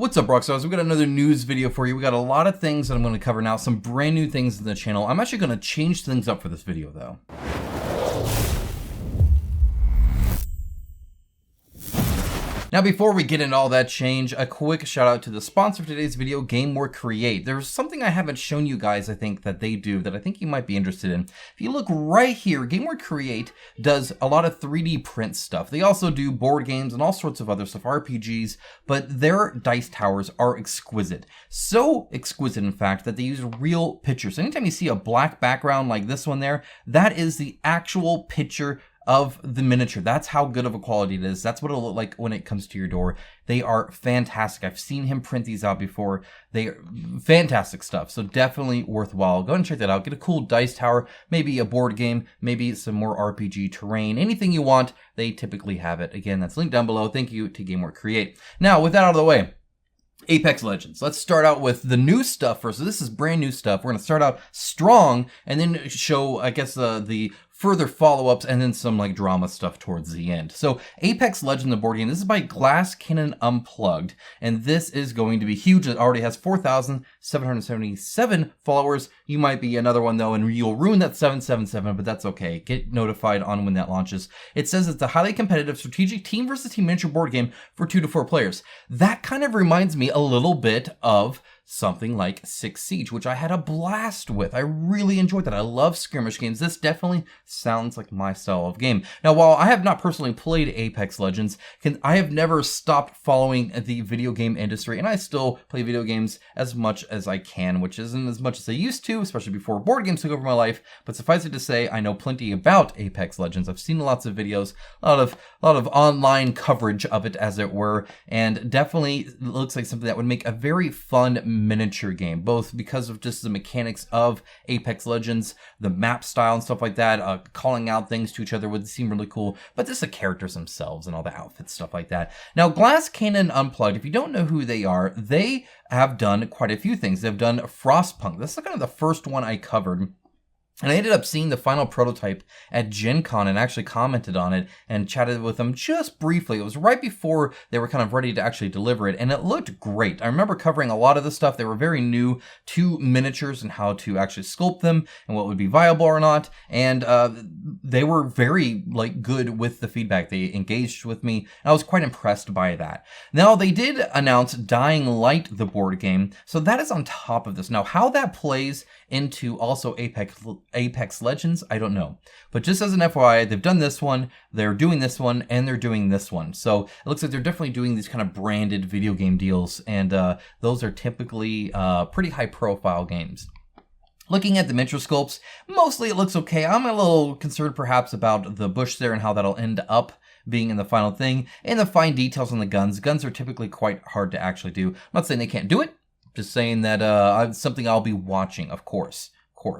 What's up, Rockstars? We've got another news video for you. We got a lot of things that I'm going to cover now, some brand new things in the channel. I'm actually going to change things up for this video, though. Now, before we get into all that change, a quick shout out to the sponsor of today's video, Game More Create. There's something I haven't shown you guys, I think, that they do that I think you might be interested in. If you look right here, Game More Create does a lot of 3D print stuff. They also do board games and all sorts of other stuff, RPGs, but their dice towers are exquisite. So exquisite, in fact, that they use real pictures. Anytime you see a black background like this one there, that is the actual picture of the miniature. That's how good of a quality it is. That's what it'll look like when it comes to your door. They are fantastic. I've seen him print these out before. They are fantastic stuff. So definitely worthwhile. Go and check that out. Get a cool dice tower, maybe a board game, maybe some more RPG terrain, anything you want. They typically have it. Again, that's linked down below. Thank you to Game More Create. Now, with that out of the way, Apex Legends. Let's start out with the new stuff first. So this is brand new stuff. We're going to start out strong and then show, I guess, the further follow-ups and then some like drama stuff towards the end. So Apex Legends, the board game, this is by Glass Cannon Unplugged, and this is going to be huge. It already has 4,777 followers. You might be another one though, and you'll ruin that 777, but that's okay. Get notified on when that launches. It says it's a highly competitive strategic team versus team miniature board game for 2 to 4 players. That kind of reminds me a little bit of something like Six Siege, which I had a blast with. I really enjoyed that. I love skirmish games. This definitely sounds like my style of game. Now, while I have not personally played Apex Legends, I have never stopped following the video game industry, and I still play video games as much as I can, which isn't as much as I used to, especially before board games took over my life. But suffice it to say, I know plenty about Apex Legends. I've seen lots of videos, a lot of online coverage of it, as it were, and definitely looks like something that would make a very fun miniature game, both because of just the mechanics of Apex Legends, the map style and stuff like that. Calling out things to each other would seem really cool, but just the characters themselves and all the outfits, stuff like that. Now, Glass Cannon Unplugged, if you don't know who they are, they have done quite a few things. They've done Frostpunk. This is kind of the first one I covered. And I ended up seeing the final prototype at Gen Con and actually commented on it and chatted with them just briefly. It was right before they were kind of ready to actually deliver it, and it looked great. I remember covering a lot of this stuff. They were very new to miniatures and how to actually sculpt them and what would be viable or not. And they were very good with the feedback. They engaged with me, and I was quite impressed by that. Now, they did announce Dying Light, the board game, so that is on top of this. Now, how that plays into also Apex Legends, I don't know. But just as an FYI, they've done this one, they're doing this one, and they're doing this one. So it looks like they're definitely doing these kind of branded video game deals, and those are typically pretty high profile games. Looking at the miniature sculpts, mostly it looks okay. I'm a little concerned perhaps about the bush there and how that'll end up being in the final thing, and the fine details on the guns. Guns are typically quite hard to actually do. I'm not saying they can't do it, just saying that it's something I'll be watching, of course.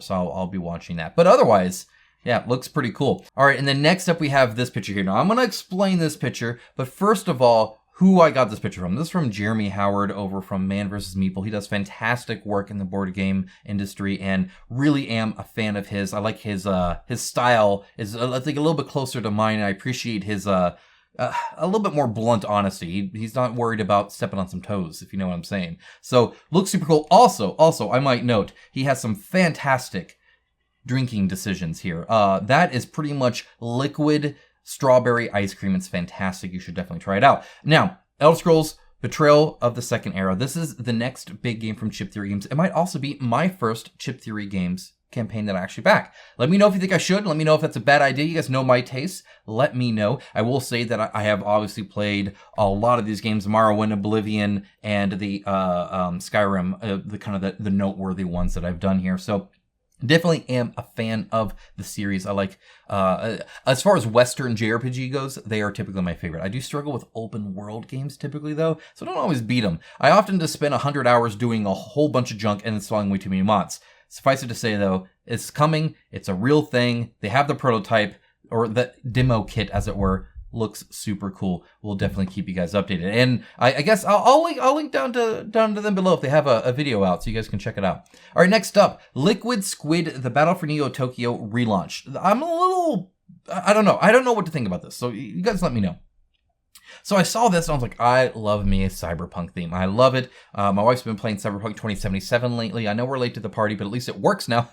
I'll be watching that. But otherwise, yeah, it looks pretty cool. All right, and then next up we have this picture here. Now, I'm going to explain this picture, but first of all, who I got this picture from. This is from Jeremy Howard over from Man vs. Meeple. He does fantastic work in the board game industry and really am a fan of his. I like his style is, I think, a little bit closer to mine. I appreciate his a little bit more blunt honesty. He's not worried about stepping on some toes, if you know what I'm saying. So, looks super cool. Also, I might note, he has some fantastic drinking decisions here. That is pretty much liquid strawberry ice cream. It's fantastic. You should definitely try it out. Now, Elder Scrolls Betrayal of the Second Era. This is the next big game from Chip Theory Games. It might also be my first Chip Theory Games campaign that I actually back. Let me know if you think I should. Let me know if that's a bad idea. You guys know my tastes. Let me know. I will say that I have obviously played a lot of these games, Morrowind, Oblivion, and the Skyrim, the kind of the noteworthy ones that I've done here. So definitely am a fan of the series. I like, as far as Western JRPG goes, they are typically my favorite. I do struggle with open world games typically though, so don't always beat them. I often just spend 100 hours doing a whole bunch of junk and installing way too many mods. Suffice it to say, though, it's coming. It's a real thing. They have the prototype, or the demo kit, as it were. Looks super cool. We'll definitely keep you guys updated. And I guess I'll link down to them below if they have a video out, so you guys can check it out. All right, next up, Liquid Squid, the Battle for Neo Tokyo relaunch. I'm a little, I don't know what to think about this, so you guys let me know. So I saw this and I was like, I love me a cyberpunk theme. I love it. My wife's been playing Cyberpunk 2077 lately. I know we're late to the party, but at least it works now.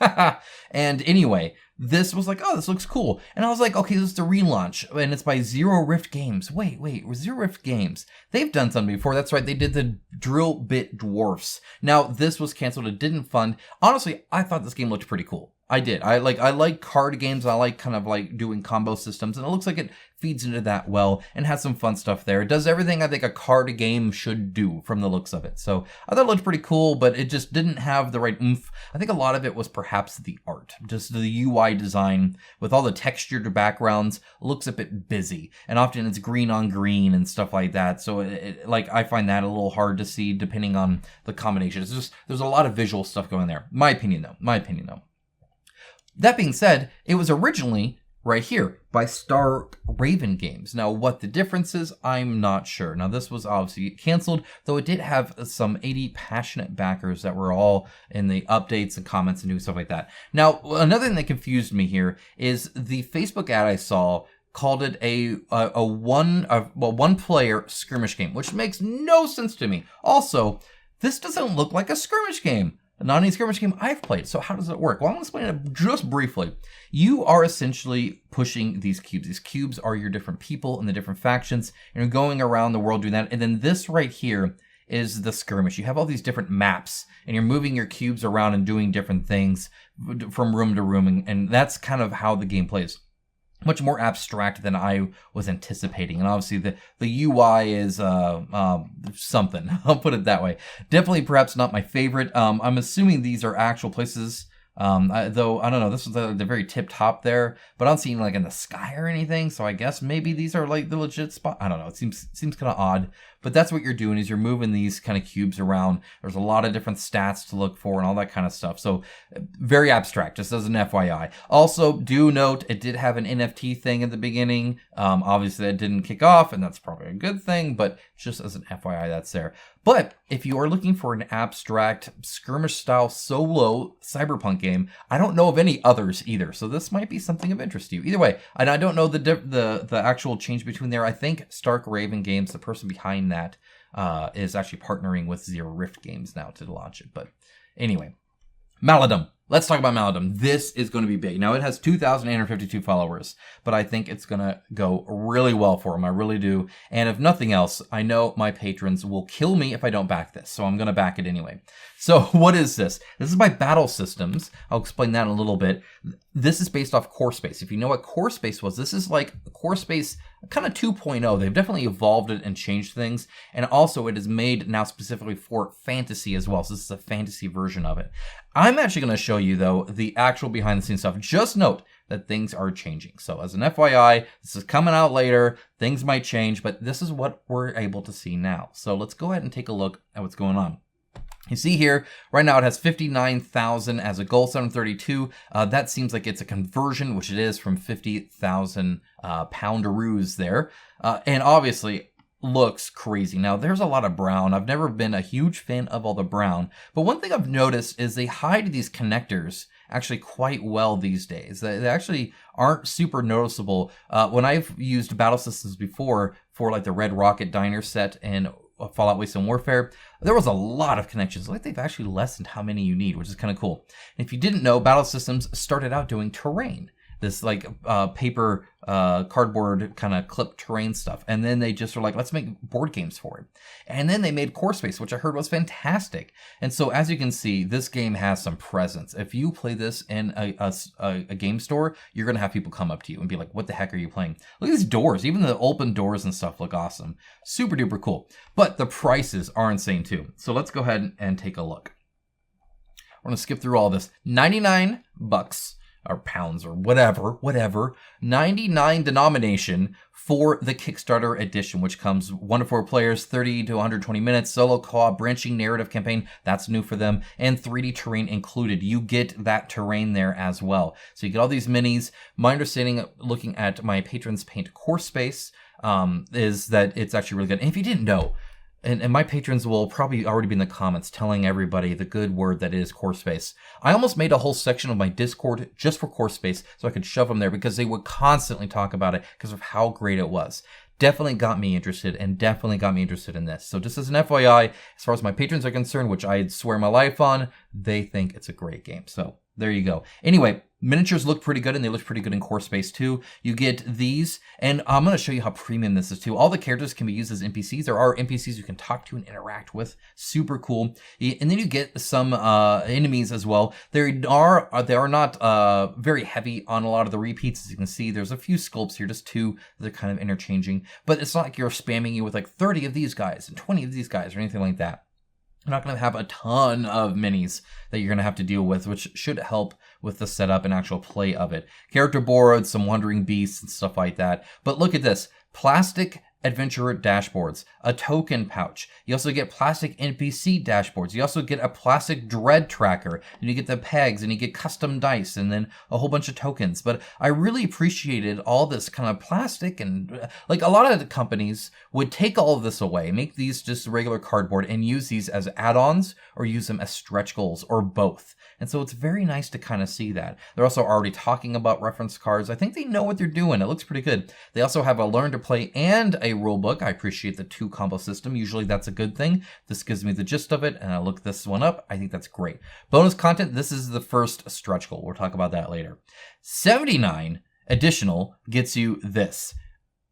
And anyway, this was like, oh, this looks cool. And I was like, okay, this is the relaunch, and it's by Zero Rift Games. Wait, Zero Rift Games. They've done something before. That's right. They did the Drill Bit Dwarfs. Now, this was canceled. It didn't fund. Honestly, I thought this game looked pretty cool. I did. I like card games. I like kind of like doing combo systems, and it looks like it feeds into that well and has some fun stuff there. It does everything I think a card game should do from the looks of it. So I thought it looked pretty cool, but it just didn't have the right oomph. I think a lot of it was perhaps the art, just the UI design with all the textured backgrounds looks a bit busy, and often it's green on green and stuff like that. So like I find that a little hard to see depending on the combination. It's just there's a lot of visual stuff going there. My opinion though. That being said, it was originally right here by Stark Raven Games. Now, what the difference is, I'm not sure. Now, this was obviously canceled, though it did have some 80 passionate backers that were all in the updates and comments and doing stuff like that. Now, another thing that confused me here is the Facebook ad I saw called it a one player skirmish game, which makes no sense to me. Also, this doesn't look like a skirmish game. Not any skirmish game I've played. So how does it work? Well, I'm going to explain it just briefly. You are essentially pushing these cubes. These cubes are your different people and the different factions, and you're going around the world doing that. And then this right here is the skirmish. You have all these different maps, and you're moving your cubes around and doing different things from room to room, and that's kind of how the game plays. Much more abstract than I was anticipating. And obviously the UI is something. I'll put it that way. Definitely perhaps not my favorite. I'm assuming these are actual places. Though, I don't know, this is the very tip top there, but I don't see like in the sky or anything. So I guess maybe these are like the legit spot. I don't know. It seems kind of odd, but that's what you're doing is you're moving these kind of cubes around. There's a lot of different stats to look for and all that kind of stuff. So very abstract, just as an FYI. Also, do note it did have an NFT thing at the beginning. Obviously that didn't kick off, and that's probably a good thing, but just as an FYI, that's there. But if you are looking for an abstract skirmish style solo cyberpunk game, I don't know of any others either. So this might be something of interest to you. Either way, and I don't know the actual change between there. I think Stark Raven Games, the person behind that, is actually partnering with Zero Rift Games now to launch it. But anyway, Maladum. Let's talk about Maladum. This is going to be big. Now, it has 2,852 followers, but I think it's going to go really well for them. I really do. And if nothing else, I know my patrons will kill me if I don't back this, so I'm going to back it anyway. So what is this? This is by Battle Systems. I'll explain that in a little bit. This is based off Core Space. If you know what Core Space was, this is like Core Space kind of 2.0. They've definitely evolved it and changed things. And also it is made now specifically for fantasy as well. So this is a fantasy version of it. I'm actually going to show you, though, the actual behind the scenes stuff. Just note that things are changing. So as an FYI, this is coming out later. Things might change, but this is what we're able to see now. So let's go ahead and take a look at what's going on. You see here, right now it has 59,000 as a goal, 732. That seems like it's a conversion, which it is, from 50,000 poundaroos there. And obviously looks crazy. Now, there's a lot of brown. I've never been a huge fan of all the brown. But one thing I've noticed is they hide these connectors actually quite well these days. They actually aren't super noticeable. When I've used Battle Systems before for like the Red Rocket Diner set and Fallout Wasteland Warfare, there was a lot of connections. Like they've actually lessened how many you need, which is kind of cool. And if you didn't know, Battle Systems started out doing terrain. This like paper, cardboard kind of clip terrain stuff. And then they just were like, let's make board games for it. And then they made Core Space, which I heard was fantastic. And so as you can see, this game has some presence. If you play this in a game store, you're going to have people come up to you and be like, what the heck are you playing? Look at these doors. Even the open doors and stuff look awesome. Super duper cool. But the prices are insane too. So let's go ahead and take a look. We're going to skip through all this. $99 or pounds or whatever, 99 denomination for the Kickstarter edition, which comes 1 to 4 players, 30 to 120 minutes, solo co-op, branching narrative campaign, that's new for them, and 3D terrain included. You get that terrain there as well. So you get all these minis. My understanding, looking at my patrons paint Core Space, is that it's actually really good. And if you didn't know, and my patrons will probably already be in the comments telling everybody the good word that is Core Space. I almost made a whole section of my Discord just for Core Space so I could shove them there because they would constantly talk about it because of how great it was. definitely got me interested and definitely got me interested in this. So just as an FYI, as far as my patrons are concerned, which I'd swear my life on, they think it's a great game. So there you go. Anyway, miniatures look pretty good, and they look pretty good in core space too. You get these, and I'm going to show you how premium this is too. All the characters can be used as NPCs. There are NPCs you can talk to and interact with. Super cool. And then you get some enemies as well. They are not very heavy on a lot of the repeats. As you can see, there's a few sculpts here, just 2 that are kind of interchanging. But it's not like you're spamming you with like 30 of these guys and 20 of these guys or anything like that. You're not going to have a ton of minis that you're going to have to deal with, which should help with the setup and actual play of it. Character borrowed, some wandering beasts and stuff like that. But look at this. Plastic adventurer dashboards, a token pouch. You also get plastic NPC dashboards. You also get a plastic dread tracker, and you get the pegs, and you get custom dice, and then a whole bunch of tokens. But I really appreciated all this kind of plastic, and like a lot of the companies would take all of this away, make these just regular cardboard, and use these as add-ons or use them as stretch goals or both. And so it's very nice to kind of see that. They're also already talking about reference cards. I think they know what they're doing. It looks pretty good. They also have a learn to play and a rule book. I appreciate the 2 combo system. Usually that's a good thing. This gives me the gist of it, and I look this one up. I think that's great. Bonus content. This is the first stretch goal. We'll talk about that later. 79 additional gets you this.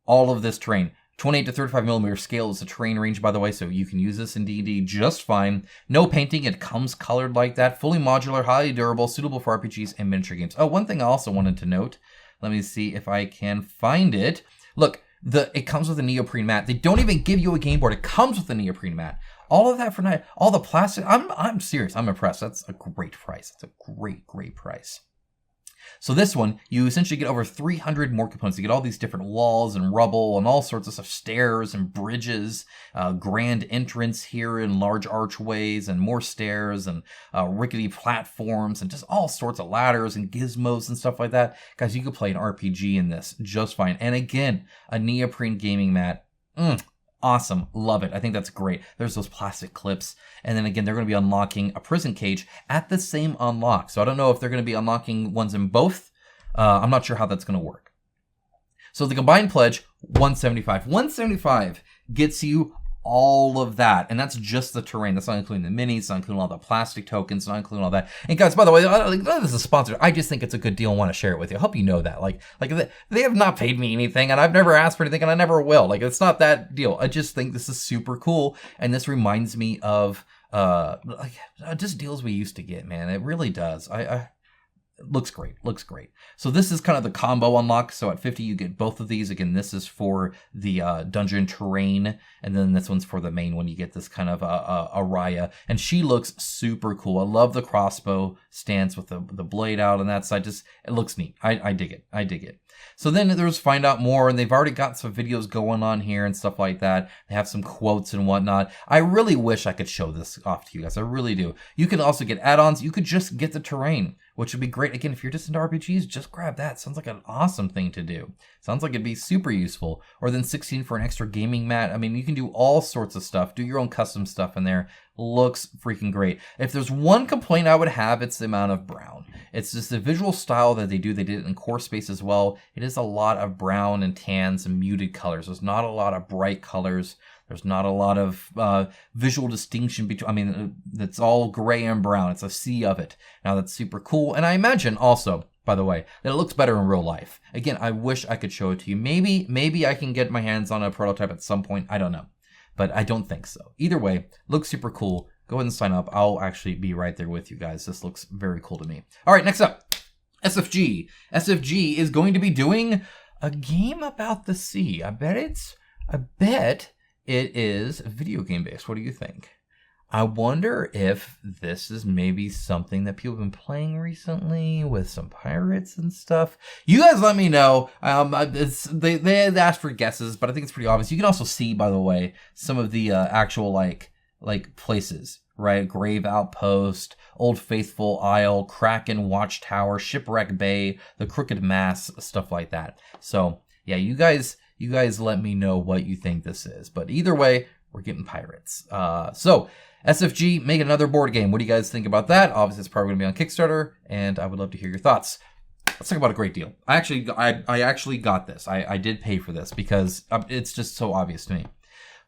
All of this terrain. 28 to 35 millimeter scale is the terrain range, by the way, so you can use this in D&D just fine. No painting, it comes colored like that. Fully modular, highly durable, suitable for RPGs and miniature games. Oh, one thing I also wanted to note. Let me see if I can find it. Look, it comes with a neoprene mat. They don't even give you a game board. It comes with a neoprene mat. All of that for night. All the plastic. I'm serious. I'm impressed. That's a great price. That's a great price. So this one, you essentially get over 300 more components. You get all these different walls and rubble and all sorts of stuff, stairs and bridges, grand entrance here in large archways and more stairs and rickety platforms and just all sorts of ladders and gizmos and stuff like that. Guys, you could play an RPG in this just fine. And again, a neoprene gaming mat. Awesome. Love it. I think that's great. There's those plastic clips. And then again, they're going to be unlocking a prison cage at the same unlock. So I don't know if they're going to be unlocking ones in both. I'm not sure how that's going to work. So the combined pledge, 175. 175 gets you all of that. And that's just the terrain. That's not including the minis, not including all the plastic tokens, not including all that. And guys, by the way, this is a sponsor. I just think it's a good deal and want to share it with you. I hope you know that. Like they have not paid me anything, and I've never asked for anything, and I never will. Like, it's not that deal. I just think this is super cool. And this reminds me of just deals we used to get, man. It really does. Looks great. So this is kind of the combo unlock. So at 50, you get both of these. Again, this is for the dungeon terrain, and then this one's for the main one. You get this kind of Araya, and she looks super cool. I love the crossbow stance with the blade out on that side. Just, it looks neat. I dig it. So then there's find out more, and they've already got some videos going on here and stuff like that. They have some quotes and whatnot. I really wish I could show this off to you guys. I really do. You can also get add-ons. You could just get the terrain, which would be great. Again, if you're just into RPGs, just grab that. Sounds like an awesome thing to do. Sounds like it'd be super useful. Or then 16 for an extra gaming mat. I mean, you can do all sorts of stuff. Do your own custom stuff in there. Looks freaking great. If there's one complaint I would have, it's the amount of brown. It's just the visual style that they do. They did it in core space as well. It is a lot of brown and tans and muted colors. There's not a lot of bright colors. There's not a lot of visual distinction between, I mean, it's all gray and brown. It's a sea of it. Now that's super cool. And I imagine also, by the way, that it looks better in real life. Again, I wish I could show it to you. Maybe I can get my hands on a prototype at some point. I don't know. But I don't think so. Either way, looks super cool. Go ahead and sign up. I'll actually be right there with you guys. This looks very cool to me. All right, next up, SFG. SFG is going to be doing a game about the sea. I bet it is video game based. What do you think? I wonder if this is maybe something that people have been playing recently with some pirates and stuff. You guys let me know. They had asked for guesses, but I think it's pretty obvious. You can also see, by the way, some of the actual like places, right? Grave Outpost, Old Faithful Isle, Kraken Watchtower, Shipwreck Bay, the Crooked Mass, stuff like that. So yeah, you guys let me know what you think this is. But either way, we're getting pirates. So SFG, make another board game. What do you guys think about that? Obviously, it's probably going to be on Kickstarter, and I would love to hear your thoughts. Let's talk about a great deal. I actually got this. I did pay for this because it's just so obvious to me.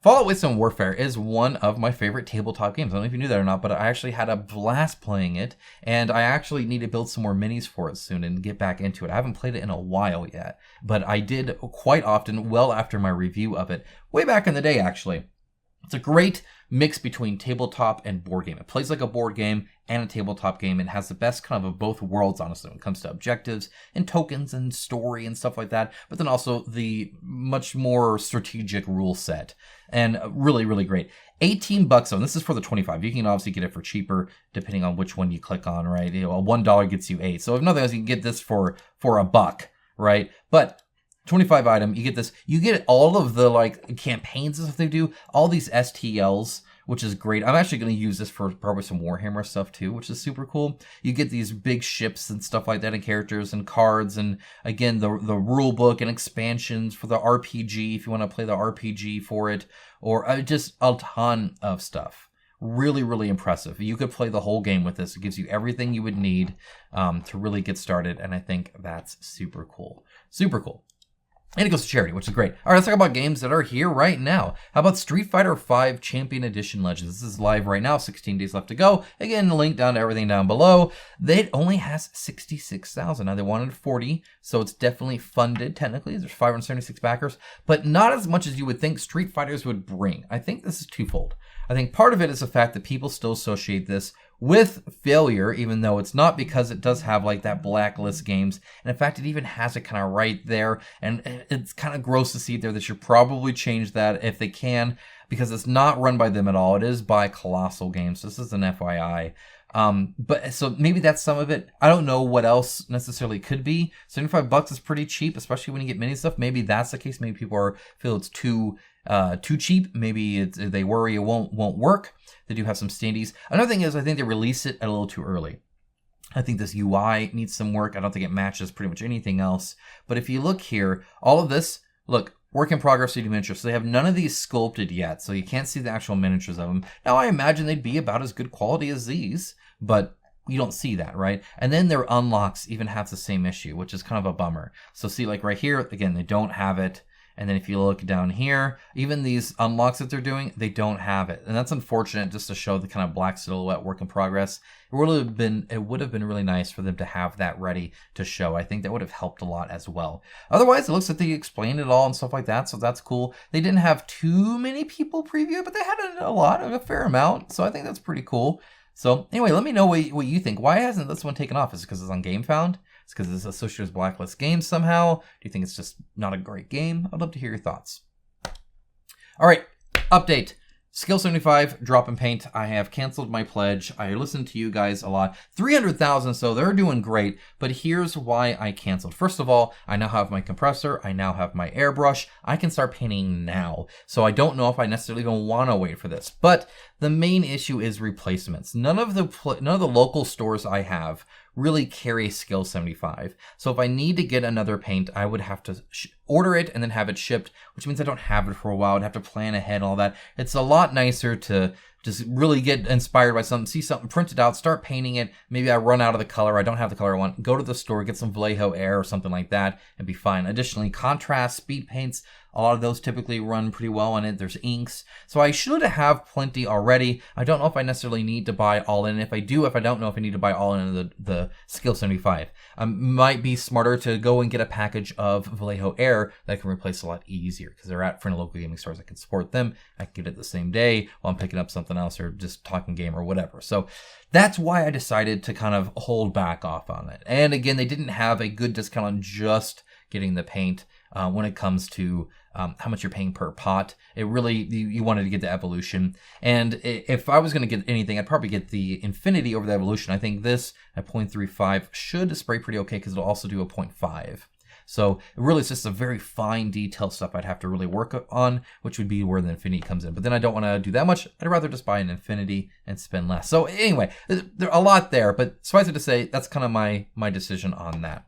Fallout Wasteland Warfare is one of my favorite tabletop games. I don't know if you knew that or not, but I actually had a blast playing it, and I actually need to build some more minis for it soon and get back into it. I haven't played it in a while yet, but I did quite often, well after my review of it, way back in the day, actually. It's a great mix between tabletop and board game. It plays like a board game and a tabletop game. It has the best kind of both worlds, honestly, when it comes to objectives and tokens and story and stuff like that, but then also the much more strategic rule set. And really, really great. $18 though, and this is for the 25. You can obviously get it for cheaper depending on which one you click on, right? You know, $1 gets you 8. So if nothing else, you can get this for $1, right? But 25 item, you get this. You get all of the like campaigns and stuff they do, all these STLs, which is great. I'm actually going to use this for probably some Warhammer stuff too, which is super cool. You get these big ships and stuff like that, and characters and cards, and again the rule book and expansions for the RPG if you want to play the RPG for it, or just a ton of stuff. Really, really impressive. You could play the whole game with this. It gives you everything you would need to really get started, and I think that's super cool. Super cool. And it goes to charity, which is great. All right, let's talk about games that are here right now. How about Street Fighter V Champion Edition Legends? This is live right now, 16 days left to go. Again, the link down to everything down below. It only has 66,000. Now, they wanted 40, so it's definitely funded, technically. There's 576 backers, but not as much as you would think Street Fighters would bring. I think this is twofold. I think part of it is the fact that people still associate this with failure, even though it's not, because it does have like that blacklist games. And in fact, it even has it kind of right there. And it's kind of gross to see it there. They should probably change that if they can, because it's not run by them at all. It is by Colossal Games. This is an FYI. But so maybe that's some of it. I don't know what else necessarily could be. $75 is pretty cheap, especially when you get mini stuff. Maybe that's the case. Maybe people feel it's too cheap. Maybe they worry it won't work. They do have some standees. Another thing is I think they release it a little too early. I think this UI needs some work. I don't think it matches pretty much anything else. But if you look here, all of this, look, work in progress 3D miniatures. So they have none of these sculpted yet, so you can't see the actual miniatures of them. Now I imagine they'd be about as good quality as these, but you don't see that, right? And then their unlocks even have the same issue, which is kind of a bummer. So see, like right here, again, they don't have it. And then if you look down here, even these unlocks that they're doing, they don't have it. And that's unfortunate, just to show the kind of black silhouette work in progress. It would have been really nice for them to have that ready to show. I think that would have helped a lot as well. Otherwise, it looks like they explained it all and stuff like that, so that's cool. They didn't have too many people preview, but they had a fair amount, so I think that's pretty cool. So anyway, let me know what you think. Why hasn't this one taken off? Is it because it's on GameFound? It's because it's associated with blacklist games somehow? Do you think it's just not a great game? I'd love to hear your thoughts. All right, update. Skill 75, drop in paint. I have canceled my pledge. I listened to you guys a lot. 300,000, so they're doing great. But here's why I canceled. First of all, I now have my compressor. I now have my airbrush. I can start painting now. So I don't know if I necessarily even want to wait for this. But the main issue is replacements. None of the local stores I have really carry Skill 75. So if I need to get another paint, I would have to order it and then have it shipped, which means I don't have it for a while. I'd have to plan ahead and all that. It's a lot nicer to just really get inspired by something, see something, print it out, start painting it. Maybe I run out of the color. I don't have the color I want. Go to the store, get some Vallejo Air or something like that, and be fine. Additionally, contrast, speed paints, a lot of those typically run pretty well on it. There's inks. So I should have plenty already. I don't know if I necessarily need to buy all in. If I don't know if I need to buy all in the Skill 75. Might be smarter to go and get a package of Vallejo Air that I can replace a lot easier, because they're at friendly local gaming stores. I can support them. I can get it the same day while I'm picking up something else or just talking game or whatever. So that's why I decided to kind of hold back off on it. And again, they didn't have a good discount on just getting the paint when it comes to how much you're paying per pot. It really, you wanted to get the Evolution. And if I was going to get anything, I'd probably get the Infinity over the Evolution. I think this at 0.35 should spray pretty okay, because it'll also do a 0.5. So really, it's just a very fine detail stuff I'd have to really work on, which would be where the Infinity comes in. But then I don't want to do that much. I'd rather just buy an Infinity and spend less. So anyway, there's a lot there, but suffice it to say, that's kind of my decision on that.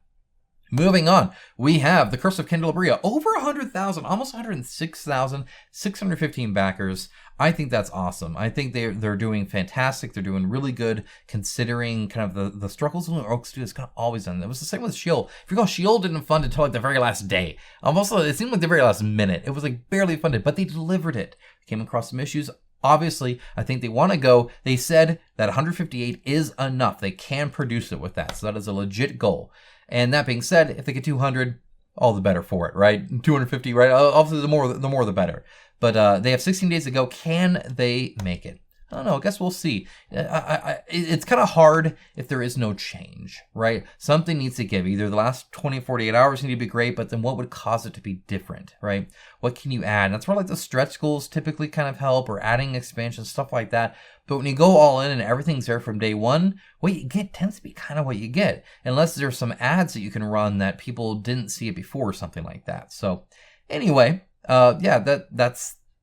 Moving on, we have the Curse of Candelabria, over 100,000, almost 106,000, 615 backers. I think that's awesome. I think they're doing fantastic. They're doing really good considering kind of the struggles in Oak Studio has kind of always done. It was the same with Shield. If you recall, Shield didn't fund until like the very last day. Also, it seemed like the very last minute. It was like barely funded, but they delivered it. Came across some issues. Obviously, I think they want to go. They said that 158 is enough. They can produce it with that. So that is a legit goal. And that being said, if they get 200, all the better for it, right? 250, right? Obviously, the more the better. But they have 16 days to go. Can they make it? I don't know. I guess we'll see. It's kind of hard if there is no change, right? Something needs to give. Either the last 20, 48 hours need to be great, but then what would cause it to be different, right? What can you add? And that's where like the stretch goals typically kind of help, or adding expansions, stuff like that. But when you go all in and everything's there from day one, what you get tends to be kind of what you get. Unless there's some ads that you can run that people didn't see it before or something like that. So anyway, yeah,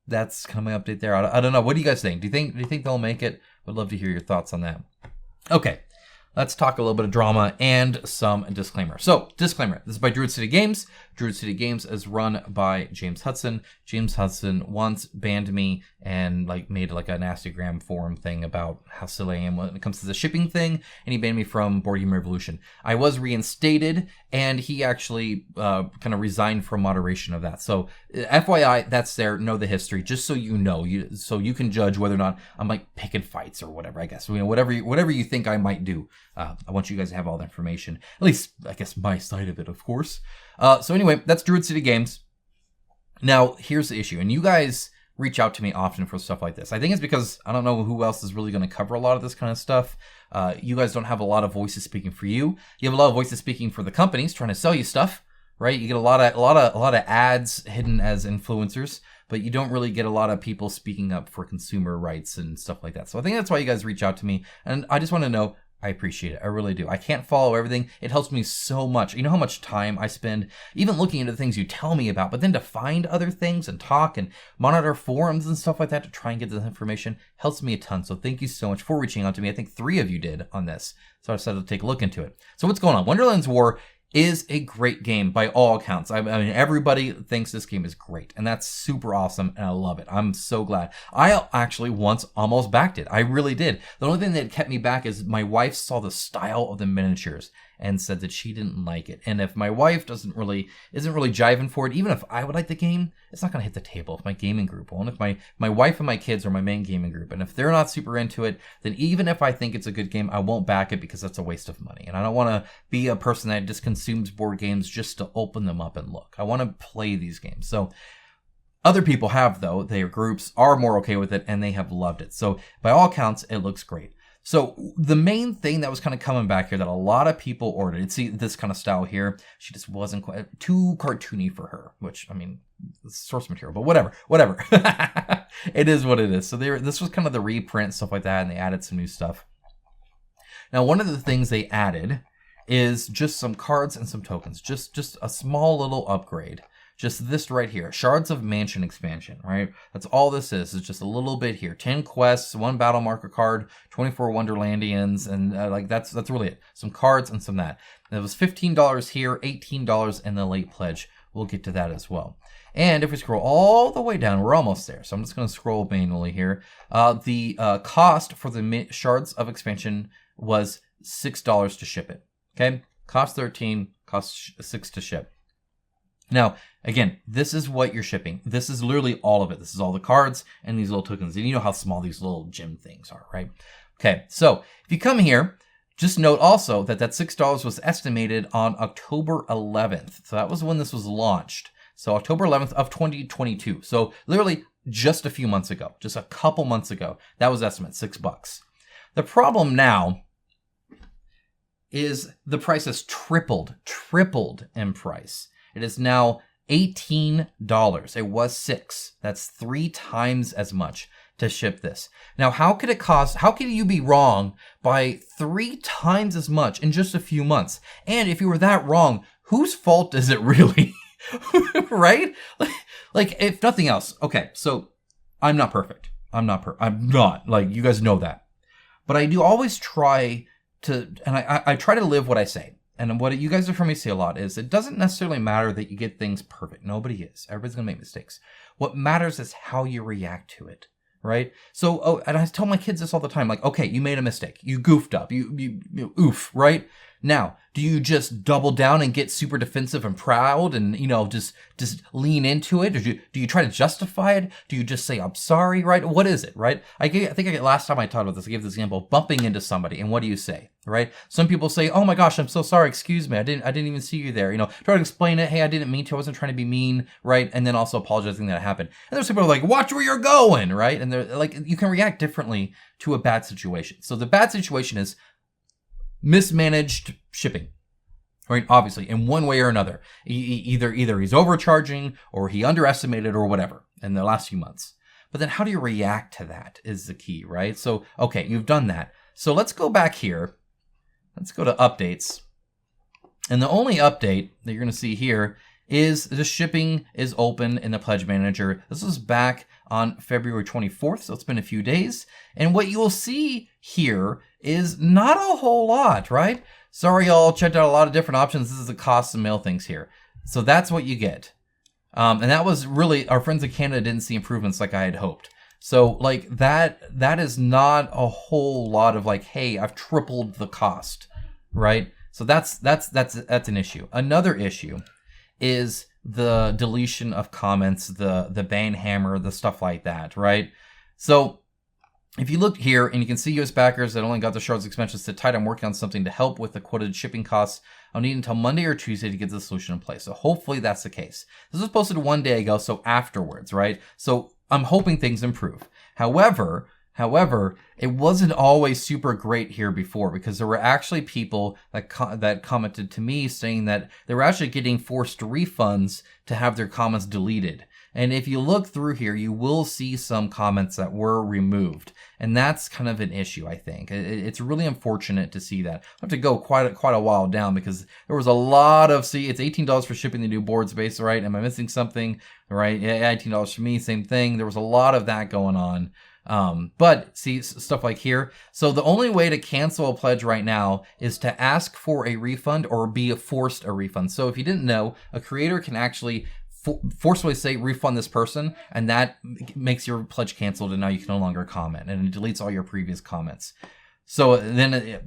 that's kind of my update there. I don't know. What do you guys think? Do you think they'll make it? Would love to hear your thoughts on that. Okay, let's talk a little bit of drama and some disclaimer. So, disclaimer. This is by Druid City Games. Druid City Games is run by James Hudson. James Hudson once banned me and like made like a Nastygram forum thing about how silly I am when it comes to the shipping thing, and he banned me from Board Game Revolution. I was reinstated, and he actually kind of resigned from moderation of that. So FYI, that's there. Know the history, just so you know, so you can judge whether or not I'm like picking fights or whatever. I guess whatever you think I might do. I want you guys to have all the information, at least I guess my side of it, of course. So anyway, that's Druid City Games. Now, here's the issue, and you guys reach out to me often for stuff like this. I think it's because I don't know who else is really going to cover a lot of this kind of stuff. You guys don't have a lot of voices speaking for you. You have a lot of voices speaking for the companies trying to sell you stuff, right? You get a lot of ads hidden as influencers, but you don't really get a lot of people speaking up for consumer rights and stuff like that. So I think that's why you guys reach out to me, and I just want to know. I appreciate it. I really do. I can't follow everything. It helps me so much. You know how much time I spend even looking into the things you tell me about, but then to find other things and talk and monitor forums and stuff like that to try and get this information helps me a ton. So thank you so much for reaching out to me. I think 3 of you did on this. So I decided to take a look into it. So what's going on? Wonderland's War is a great game by all accounts. I mean, everybody thinks this game is great, and that's super awesome, and I love it. I'm so glad. I actually once almost backed it. I really did. The only thing that kept me back is my wife saw the style of the miniatures and said that she didn't like it. And if my wife isn't really jiving for it, even if I would like the game, it's not going to hit the table if my gaming group won't. If my wife and my kids are my main gaming group, and if they're not super into it, then even if I think it's a good game, I won't back it because that's a waste of money. And I don't want to be a person that just consumes board games just to open them up and look. I want to play these games. So other people have, though. Their groups are more okay with it, and they have loved it. So by all accounts, it looks great. So the main thing that was kind of coming back here that a lot of people ordered, see this kind of style here, she just wasn't quite too cartoony for her, which, I mean, it's source material, but whatever. It is what it is. So this was kind of the reprint, stuff like that, and they added some new stuff. Now, one of the things they added is just some cards and some tokens, just a small little upgrade. Just this right here, Shards of Mansion expansion, right? That's all this is. It's just a little bit here. 10 quests, 1 battle marker card, 24 Wonderlandians, and like that's really it. Some cards and some that. And it was $15 here, $18 in the late pledge. We'll get to that as well. And if we scroll all the way down, we're almost there. So I'm just going to scroll manually here. The cost for the Shards of Expansion was $6 to ship it. Okay, cost $13, cost $6 to ship. Now, again, this is what you're shipping. This is literally all of it. This is all the cards and these little tokens. And you know how small these little gem things are, right? Okay, so if you come here, just note also that $6 was estimated on October 11th. So that was when this was launched. So October 11th of 2022. So literally just a few months ago, just a couple months ago, that was estimate, $6. The problem now is the price has tripled in price. It is now $18. It was $6. That's 3 times as much to ship this. Now, how could you be wrong by 3 times as much in just a few months? And if you were that wrong, whose fault is it really? Right? Like, if nothing else. Okay, so I'm not perfect. I'm not. Like, you guys know that. But I do always try to, and I try to live what I say. and what you guys have heard me say a lot, is it doesn't necessarily matter that you get things perfect. Nobody is. Everybody's going to make mistakes. What matters is how you react to it, right? So, and I tell my kids this all the time, like, okay, you made a mistake. You goofed up. You oof, right? Now, do you just double down and get super defensive and proud and, just lean into it? Or do you try to justify it? Do you just say, I'm sorry, right? What is it, right? I think last time I talked about this, I gave this example, bumping into somebody. And what do you say, right? Some people say, oh my gosh, I'm so sorry. Excuse me. I didn't even see you there. Try to explain it. Hey, I didn't mean to. I wasn't trying to be mean, right? And then also apologizing that it happened. And there's people who are like, watch where you're going, right? And they're like, you can react differently to a bad situation. So the bad situation is mismanaged shipping, right? Obviously, in one way or another, either he's overcharging or he underestimated or whatever in the last few months. But then how do you react to that is the key, right? So, okay, you've done that. So let's go back here. Let's go to updates. And the only update that you're going to see here is the shipping is open in the Pledge Manager. This was back on February 24th, so it's been a few days. And what you'll see here is not a whole lot, right? Sorry, y'all checked out a lot of different options. This is the cost of mail things here. So that's what you get. And that was really, our friends in Canada didn't see improvements like I had hoped. So like that is not a whole lot of like, hey, I've tripled the cost, right? So that's an issue. Another issue is the deletion of comments, the ban hammer, the stuff like that, right? So if you look here and you can see US backers that only got the shards expansions sit tight, I'm working on something to help with the quoted shipping costs. I'll need until Monday or Tuesday to get the solution in place. So hopefully that's the case. This was posted 1 day ago, so afterwards, right? So I'm hoping things improve. However, it wasn't always super great here before, because there were actually people that commented to me saying that they were actually getting forced refunds to have their comments deleted. And if you look through here, you will see some comments that were removed. And that's kind of an issue, I think. It's really unfortunate to see that. I have to go quite a while down, because there was a lot of, see, it's $18 for shipping the new board space, right? Am I missing something? Right? Yeah, $18 for me, same thing. There was a lot of that going on. But see stuff like here. So the only way to cancel a pledge right now is to ask for a refund or be forced a refund. So if you didn't know, a creator can actually forcefully say refund this person, and that makes your pledge canceled, and now you can no longer comment, and it deletes all your previous comments. So then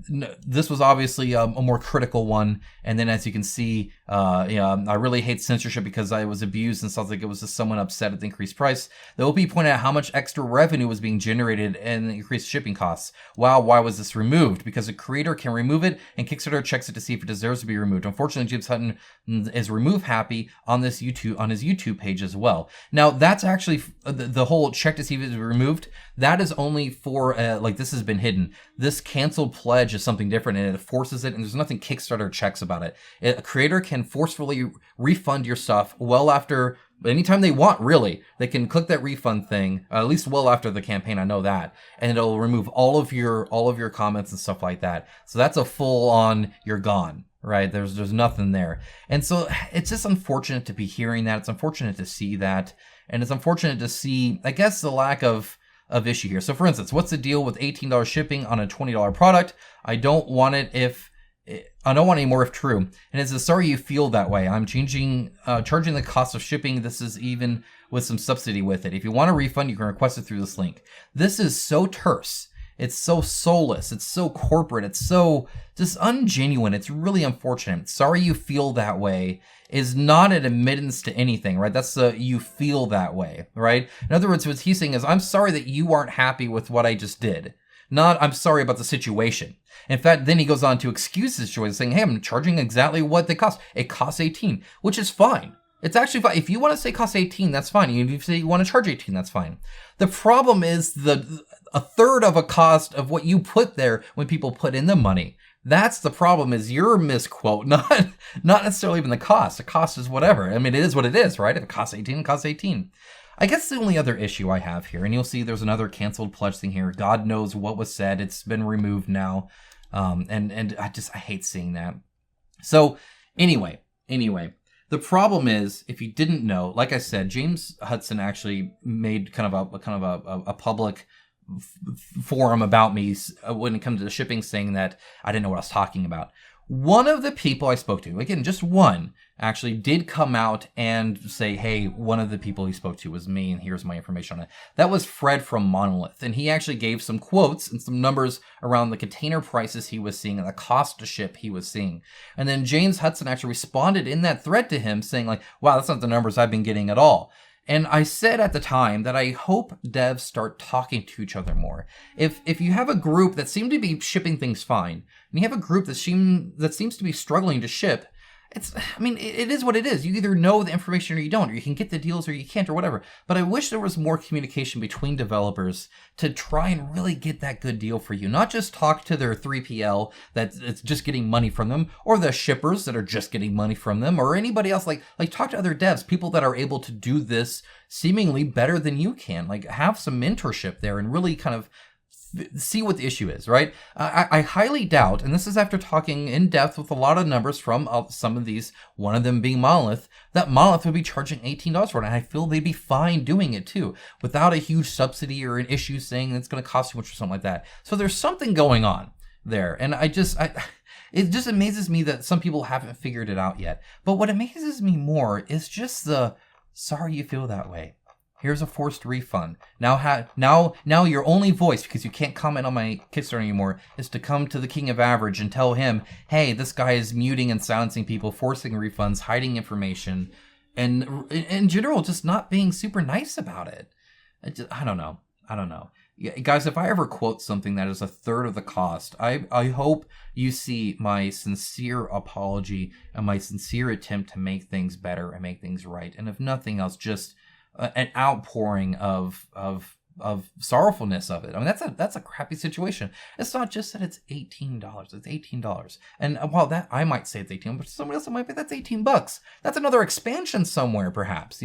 this was obviously a more critical one. And then as you can see, I really hate censorship because I was abused and sounds like it was just someone upset at the increased price. The OP pointed out how much extra revenue was being generated and increased shipping costs. Wow, why was this removed? Because a creator can remove it, and Kickstarter checks it to see if it deserves to be removed. Unfortunately, James Hutton is remove happy on his YouTube page as well. Now that's actually the whole check to see if it is removed. That is only for like this has been hidden. This canceled pledge is something different, and it forces it, and there's nothing Kickstarter checks about it. A creator can forcefully refund your stuff well after, anytime they want, really. They can click that refund thing, at least well after the campaign, I know that, and it'll remove all of your comments and stuff like that. So that's a full on, you're gone, right? There's nothing there. And so it's just unfortunate to be hearing that. It's unfortunate to see that, and it's unfortunate to see, I guess, the lack of issue here. So for instance, what's the deal with $18 shipping on a $20 product? I don't want it I don't want any more if true. And it says, sorry you feel that way. I'm charging the cost of shipping. This is even with some subsidy with it. If you want a refund, you can request it through this link. This is so terse. It's so soulless. It's so corporate. It's so just ungenuine. It's really unfortunate. Sorry you feel that way is not an admittance to anything, right? That's you feel that way, right? In other words, what he's saying is, I'm sorry that you aren't happy with what I just did. Not, I'm sorry about the situation. In fact, then he goes on to excuse his choice, saying, hey, I'm charging exactly what they cost. It costs 18, which is fine. It's actually fine. If you want to say cost 18, that's fine. If you say you want to charge 18, that's fine. The problem is a third of a cost of what you put there when people put in the money. That's the problem, is your misquote, not necessarily even the cost. The cost is whatever. I mean, it is what it is, right? If it costs 18, it costs 18. I guess the only other issue I have here, and you'll see there's another canceled pledge thing here. God knows what was said. It's been removed now. And I hate seeing that. So anyway, the problem is, if you didn't know, like I said, James Hudson actually made kind of a public forum about me when it comes to the shipping, saying that I didn't know what I was talking about. One of the people I spoke to, again, just one, actually did come out and say, hey, one of the people he spoke to was me, and here's my information on it. That was Fred from Monolith, and he actually gave some quotes and some numbers around the container prices he was seeing and the cost to ship he was seeing. And then James Hudson actually responded in that thread to him saying like, wow, that's not the numbers I've been getting at all. And I said at the time that I hope devs start talking to each other more. If you have a group that seem to be shipping things fine, and you have a group that seems to be struggling to ship, it is what it is. You either know the information or you don't, or you can get the deals or you can't, or whatever. But I wish there was more communication between developers to try and really get that good deal for you. Not just talk to their 3PL that's just getting money from them, or the shippers that are just getting money from them, or anybody else. Like talk to other devs, people that are able to do this seemingly better than you can. Like have some mentorship there and really kind of see what the issue is, right? I highly doubt, and this is after talking in depth with a lot of numbers from some of these, one of them being Monolith, that Monolith would be charging $18 for it, and I feel they'd be fine doing it too, without a huge subsidy or an issue saying it's going to cost too much or something like that. So there's something going on there, and it just amazes me that some people haven't figured it out yet. But what amazes me more is just the, sorry you feel that way. Here's a forced refund. Now your only voice, because you can't comment on my Kickstarter anymore, is to come to the King of Average and tell him, hey, this guy is muting and silencing people, forcing refunds, hiding information, and in general, just not being super nice about it. I don't know. Yeah, guys, if I ever quote something that is a third of the cost, I hope you see my sincere apology and my sincere attempt to make things better and make things right. And if nothing else, just an outpouring of sorrowfulness of it. I mean, that's a crappy situation. It's not just that it's $18. It's $18. And while that I might say it's 18, but somebody else might be that's $18. That's another expansion somewhere, perhaps.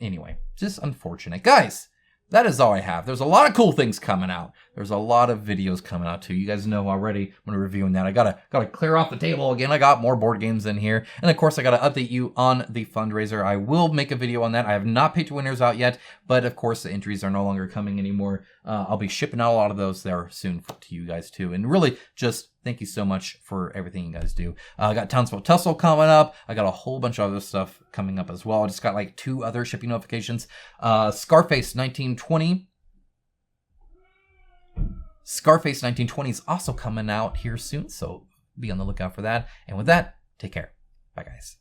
Anyway, just unfortunate, guys. That is all I have. There's a lot of cool things coming out. There's a lot of videos coming out too. You guys know already when we're reviewing that. I gotta clear off the table again. I got more board games in here. And of course I gotta update you on the fundraiser. I will make a video on that. I have not picked winners out yet, but of course the entries are no longer coming anymore. I'll be shipping out a lot of those there soon to you guys too. And really just thank you so much for everything you guys do. I got Townsville Tussle coming up. I got a whole bunch of other stuff coming up as well. I just got like 2 other shipping notifications. Scarface 1920 is also coming out here soon, so be on the lookout for that. And with that, take care. Bye, guys.